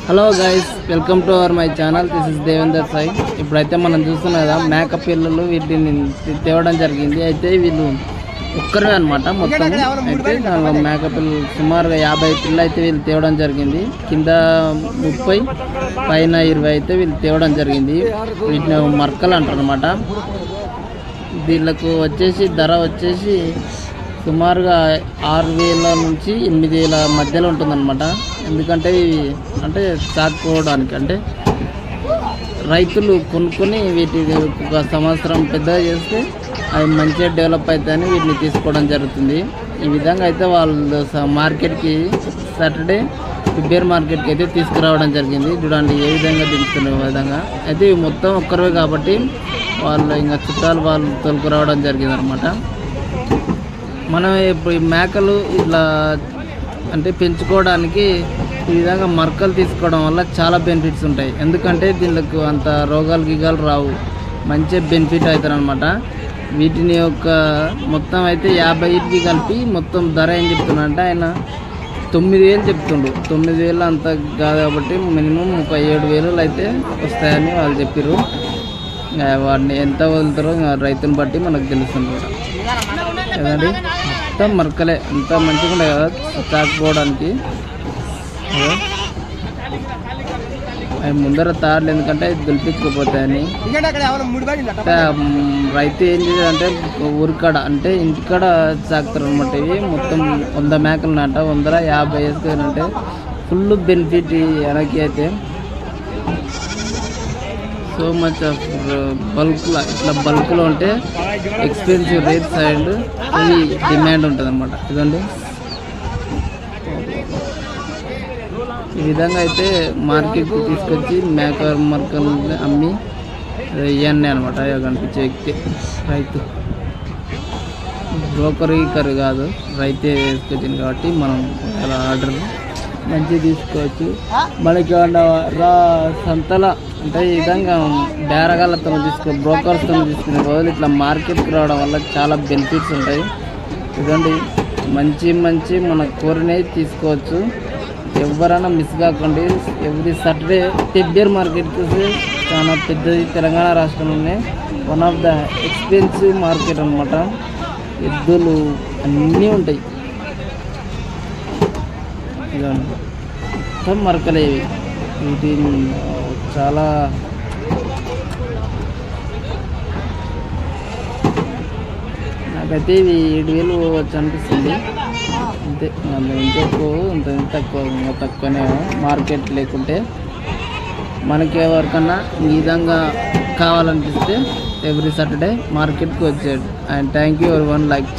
Hello guys, welcome to our my channel. This is Devender Sai. ఇప్పుడైతే మనం చూస్తున్నాం కదా, మేక పిల్లలు వీటిని తేవడం జరిగింది. అయితే వీళ్ళు ఒక్కరే అనమాట మొత్తం. అయితే దానిలో మేక పిల్లలు సుమారుగా 50 పిల్లలు అయితే వీళ్ళు తేవడం జరిగింది. కింద 30 పైన 20 అయితే వీళ్ళు తేవడం జరిగింది. వీటిని మర్కలు అంటారు అనమాట. వీళ్ళకు వచ్చేసి ధర వచ్చేసి సుమారుగా 6,000 నుంచి 8,000 మధ్యలో ఉంటుందన్నమాట. ఎందుకంటే ఇవి అంటే సాకుకోవడానికి, అంటే రైతులు కొనుక్కొని వీటిని ఒక సంవత్సరం పెద్దగా చేస్తే అవి మంచిగా డెవలప్ అవుతాయని వీటిని తీసుకోవడం జరుగుతుంది. ఈ విధంగా అయితే వాళ్ళు మార్కెట్కి సాటర్డే ఫిబ్రవరి మార్కెట్కి అయితే తీసుకురావడం జరిగింది. చూడండి ఏ విధంగా దింపుతున్న విధంగా. అయితే ఇవి మొత్తం ఒక్కరే కాబట్టి వాళ్ళు ఇంకా చుట్టాలు వాళ్ళు తోలుకురావడం జరిగింది అనమాట. మనం ఇప్పుడు ఈ మేకలు ఇట్లా అంటే పెంచుకోవడానికి ఈ విధంగా మర్కలు తీసుకోవడం వల్ల చాలా బెనిఫిట్స్ ఉంటాయి. ఎందుకంటే దీనికి అంత రోగాలు గీగాలు రావు, మంచి బెనిఫిట్ అవుతారు అనమాట. వీటిని యొక్క మొత్తం అయితే 50కి కలిపి మొత్తం ధర ఏం చెప్తున్నా ఆయన 9,000 చెప్తుండ్రు. 9,000 అంత కాదు కాబట్టి మినిమం ఒక 7,000 అయితే వస్తాయని వాళ్ళు చెప్పారు. వాటిని ఎంత వదులుతారో రైతుని బట్టి మనకు తెలుస్తుంది కూడా కదండి. మొత్తం మరకలే ఎంత మంచిగా ఉంటాయి కదా తాకపోవడానికి. అవి ముందర తార్లు ఎందుకంటే దులిపించుకోపోతాయని. రైతు ఏం చేయాలంటే ఊరికాడ అంటే ఇంటికాడ సాగుతారు అనమాట. ఇవి మొత్తం 100 మేకలు నాట 150 వేసుకోవాలంటే ఫుల్ బెనిఫిట్ వెనక్కి అయితే. సో మచ్ ఆఫ్ బల్క్లో ఇట్లా బల్క్లో ఉంటే ఎక్స్పెన్సివ్ రేట్స్ అండ్ ఈ డిమాండ్ ఉంటుంది అనమాట. ఇదండి ఈ విధంగా అయితే మార్కెట్కి తీసుకొచ్చి మర్కలు అమ్మి ఇవన్నీ అనమాట. కనిపించే వ్యక్తి రైతు, బ్రోకర్ కాదు, రైతే వేసుకొచ్చింది కాబట్టి మనం అలా ఆర్డర్ మంచిగా తీసుకోవచ్చు. మనకి ఏమన్నా సంతల అంటే ఈ విధంగా బేరగాళ్ళతో బ్రోకర్స్తో తీసుకునే రోజులు ఇట్లా మార్కెట్కి రావడం వల్ల చాలా బెనిఫిట్స్ ఉంటాయి. ఇదండి మంచి మన కోరినవి తీసుకోవచ్చు. ఎవరైనా మిస్ కాకండి. ఎవ్రీ సాటర్డే ఫిబ్రవరి మార్కెట్కి చాలా పెద్దది తెలంగాణ రాష్ట్రంలోనే one of the expensive market అనమాట. ఎద్దులు అన్నీ ఉంటాయి. ఇదండి మొత్తం మరకలేవి. వీటిని చాలా నాకైతే ఇవి 7,000 వచ్చి అనిపిస్తుంది అంతే. ఇంత తక్కువనే మార్కెట్ లేకుంటే. మనకి ఎవరికన్నా ఈ విధంగా కావాలనిపిస్తే ఎవ్రీ సాటర్డే మార్కెట్కి వచ్చాడు. అండ్ థ్యాంక్ యూ ఎవరి వన్ లైక్.